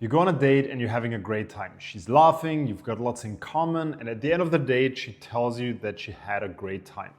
You go on a date and you're having a great time. She's laughing, you've got lots in common, and at the end of the date, she tells you that she had a great time.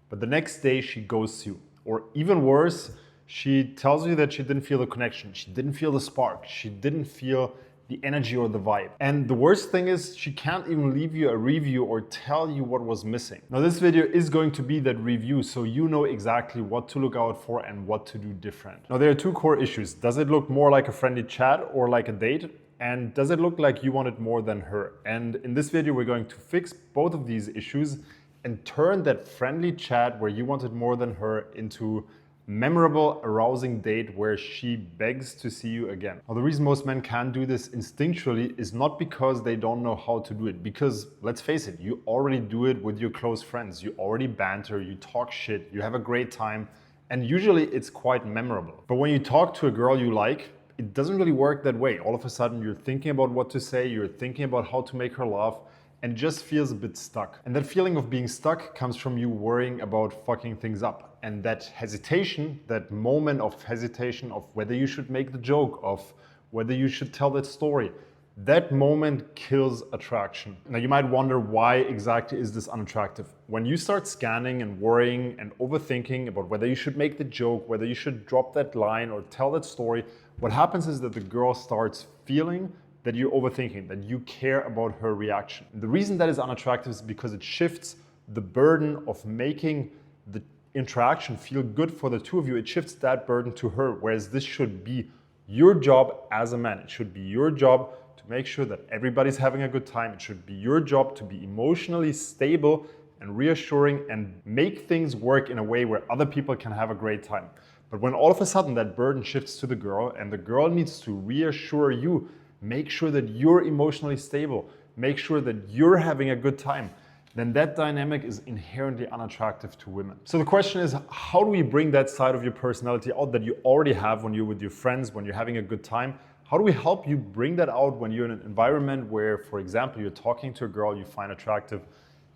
But the next day, she ghosts you. Or even worse, she tells you that she didn't feel the connection, she didn't feel the spark, she didn't feel the energy or the vibe. And the worst thing is, she can't even leave you a review or tell you what was missing. Now, this video is going to be that review, so you know exactly what to look out for and what to do different. Now, there are two core issues. Does it look more like a friendly chat or like a date? And does it look like you want it more than her? And in this video, we're going to fix both of these issues and turn that friendly chat where you wanted more than her into memorable, arousing date where she begs to see you again. Now, the reason most men can't do this instinctually is not because they don't know how to do it, because let's face it, you already do it with your close friends. You already banter, you talk shit, you have a great time, and usually it's quite memorable. But when you talk to a girl you like, it doesn't really work that way. All of a sudden, you're thinking about what to say, you're thinking about how to make her laugh, and just feels a bit stuck. And that feeling of being stuck comes from you worrying about fucking things up. And that hesitation, that moment of hesitation of whether you should make the joke, of whether you should tell that story, that moment kills attraction. Now, you might wonder, why exactly is this unattractive? When you start scanning and worrying and overthinking about whether you should make the joke, whether you should drop that line or tell that story, what happens is that the girl starts feeling that you're overthinking, that you care about her reaction. And the reason that is unattractive is because it shifts the burden of making the interaction feel good for the two of you. It shifts that burden to her, whereas this should be your job as a man. It should be your job to make sure that everybody's having a good time. It should be your job to be emotionally stable and reassuring and make things work in a way where other people can have a great time. But when all of a sudden that burden shifts to the girl and the girl needs to reassure you, make sure that you're emotionally stable, make sure that you're having a good time, then that dynamic is inherently unattractive to women. So the question is, how do we bring that side of your personality out that you already have when you're with your friends, when you're having a good time? How do we help you bring that out when you're in an environment where, for example, you're talking to a girl you find attractive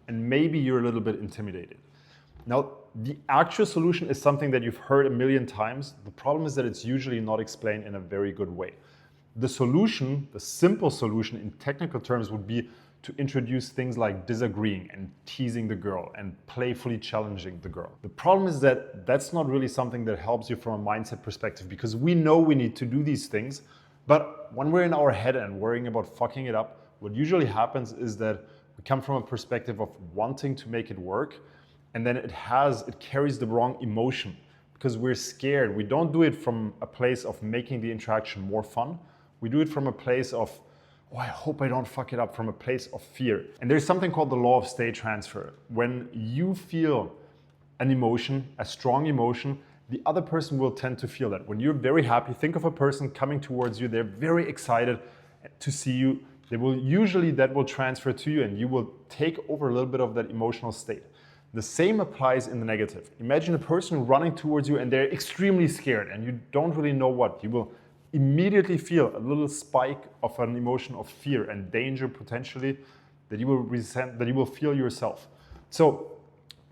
and maybe you're a little bit intimidated? Now, the actual solution is something that you've heard a million times. The problem is that it's usually not explained in a very good way. The solution, the simple solution in technical terms, would be to introduce things like disagreeing and teasing the girl and playfully challenging the girl. The problem is that that's not really something that helps you from a mindset perspective, because we know we need to do these things, but when we're in our head and worrying about fucking it up, what usually happens is that we come from a perspective of wanting to make it work, and then it carries the wrong emotion because we're scared. We don't do it from a place of making the interaction more fun. We do it from a place of, oh, I hope I don't fuck it up, from a place of fear. And there's something called the law of state transfer. When you feel an emotion, a strong emotion, the other person will tend to feel that. When you're very happy, think of a person coming towards you, they're very excited to see you. That will transfer to you and you will take over a little bit of that emotional state. The same applies in the negative. Imagine a person running towards you and they're extremely scared and you don't really know what. You will immediately feel a little spike of an emotion of fear and danger potentially that you will feel yourself. So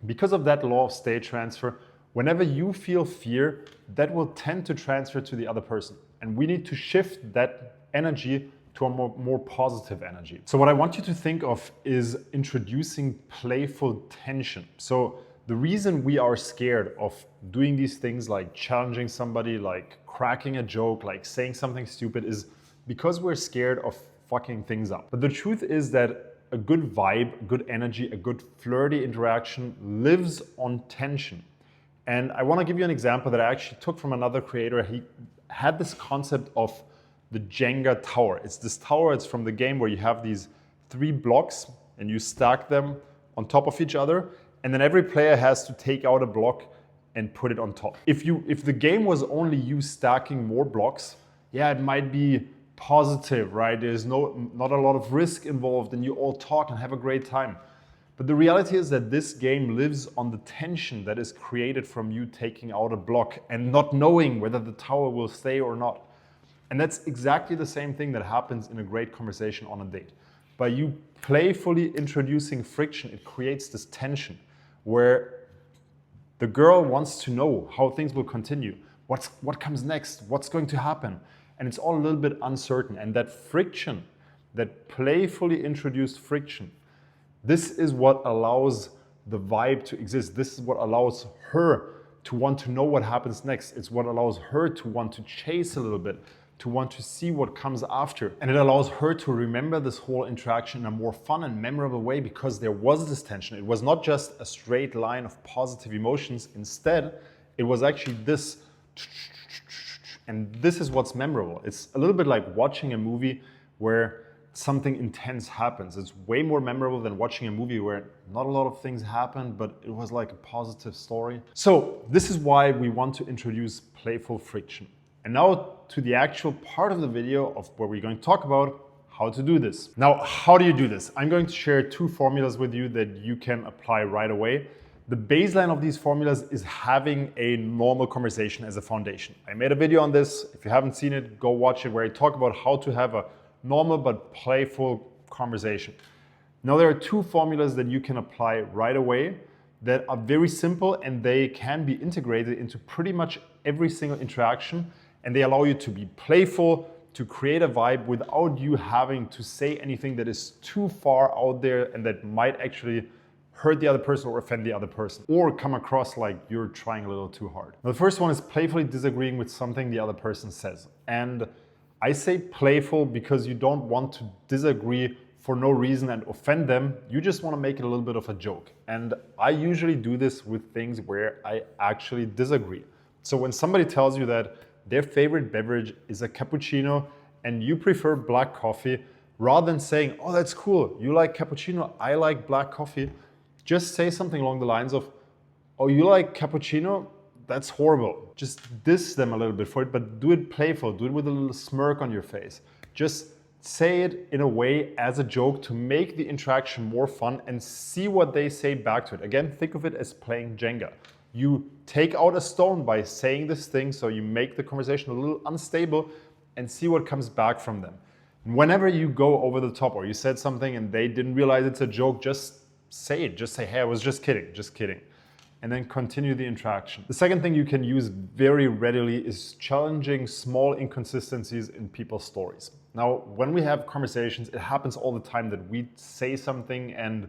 because of that law of state transfer, whenever you feel fear, that will tend to transfer to the other person. And we need to shift that energy to a more positive energy. So what I want you to think of is introducing playful tension. So the reason we are scared of doing these things like challenging somebody, like cracking a joke, like saying something stupid, is because we're scared of fucking things up. But the truth is that a good vibe, good energy, a good flirty interaction lives on tension. And I want to give you an example that I actually took from another creator. He had this concept of the Jenga tower. It's this tower, it's from the game where you have these 3 blocks and you stack them on top of each other. And then every player has to take out a block and put it on top. If the game was only you stacking more blocks, yeah, it might be positive, right? There's not a lot of risk involved and you all talk and have a great time. But the reality is that this game lives on the tension that is created from you taking out a block and not knowing whether the tower will stay or not. And that's exactly the same thing that happens in a great conversation on a date. By you playfully introducing friction, it creates this tension where the girl wants to know how things will continue, what comes next, what's going to happen. and it's all a little bit uncertain. And that friction, that playfully introduced friction, this is what allows the vibe to exist. This is what allows her to want to know what happens next. It's what allows her to want to chase a little bit, to want to see what comes after. And it allows her to remember this whole interaction in a more fun and memorable way, because there was this tension. It was not just a straight line of positive emotions. Instead, it was actually this, and this is what's memorable. It's a little bit like watching a movie where something intense happens. It's way more memorable than watching a movie where not a lot of things happen, but it was like a positive story. So this is why we want to introduce playful friction. And now to the actual part of the video of where we're going to talk about how to do this. Now, how do you do this? I'm going to share 2 formulas with you that you can apply right away. The baseline of these formulas is having a normal conversation as a foundation. I made a video on this. If you haven't seen it, go watch it, where I talk about how to have a normal but playful conversation. Now, there are 2 formulas that you can apply right away that are very simple, and they can be integrated into pretty much every single interaction, and they allow you to be playful, to create a vibe without you having to say anything that is too far out there and that might actually hurt the other person or offend the other person, or come across like you're trying a little too hard. Now, the first one is playfully disagreeing with something the other person says. And I say playful because you don't want to disagree for no reason and offend them. You just want to make it a little bit of a joke. And I usually do this with things where I actually disagree. So when somebody tells you that their favorite beverage is a cappuccino and you prefer black coffee, rather than saying, oh, that's cool, you like cappuccino, I like black coffee, just say something along the lines of, oh, you like cappuccino? That's horrible. Just diss them a little bit for it, but do it playful, do it with a little smirk on your face. Just say it in a way as a joke to make the interaction more fun and see what they say back to it. Again, think of it as playing Jenga. You take out a stone by saying this thing, so you make the conversation a little unstable and see what comes back from them. And whenever you go over the top or you said something and they didn't realize it's a joke, just say it. Just say, hey, I was just kidding, just kidding. And then continue the interaction. The second thing you can use very readily is challenging small inconsistencies in people's stories. Now, when we have conversations, it happens all the time that we say something and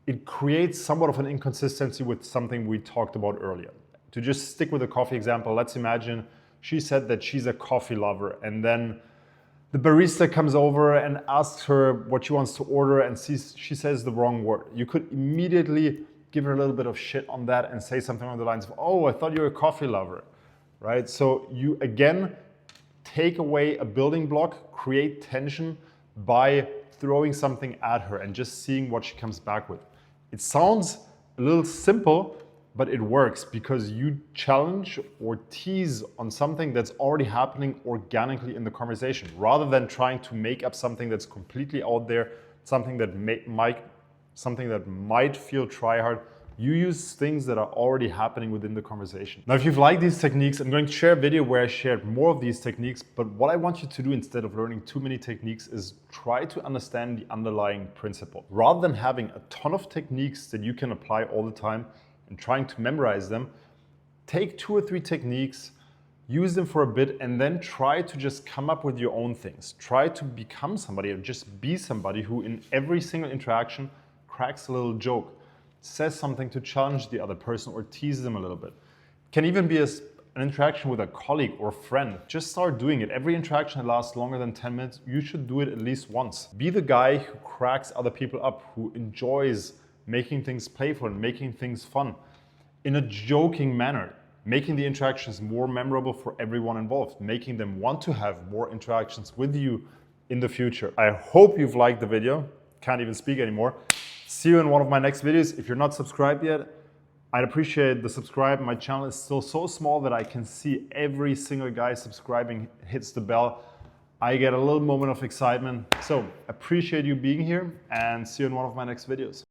it creates somewhat of an inconsistency with something we talked about earlier. To just stick with the coffee example, let's imagine she said that she's a coffee lover, and then the barista comes over and asks her what she wants to order, and she says the wrong word. You could immediately give her a little bit of shit on that and say something along the lines of, oh, I thought you were a coffee lover, right? So you, again, take away a building block, create tension by throwing something at her and just seeing what she comes back with. It sounds a little simple, but it works because you challenge or tease on something that's already happening organically in the conversation, rather than trying to make up something that's completely out there, something that might feel try-hard. You use things that are already happening within the conversation. Now, if you've liked these techniques, I'm going to share a video where I shared more of these techniques, but what I want you to do instead of learning too many techniques is try to understand the underlying principle. Rather than having a ton of techniques that you can apply all the time and trying to memorize them, take 2 or 3 techniques, use them for a bit, and then try to just come up with your own things. Try to become somebody or just be somebody who in every single interaction cracks a little joke, says something to challenge the other person or tease them a little bit. It can even be an interaction with a colleague or friend. Just start doing it. Every interaction that lasts longer than 10 minutes, you should do it at least once. Be the guy who cracks other people up, who enjoys making things playful and making things fun in a joking manner, making the interactions more memorable for everyone involved, making them want to have more interactions with you in the future. I hope you've liked the video. Can't even speak anymore. See you in one of my next videos. If you're not subscribed yet, I'd appreciate the subscribe. My channel is still so small that I can see every single guy subscribing hits the bell. I get a little moment of excitement. So appreciate you being here and see you in one of my next videos.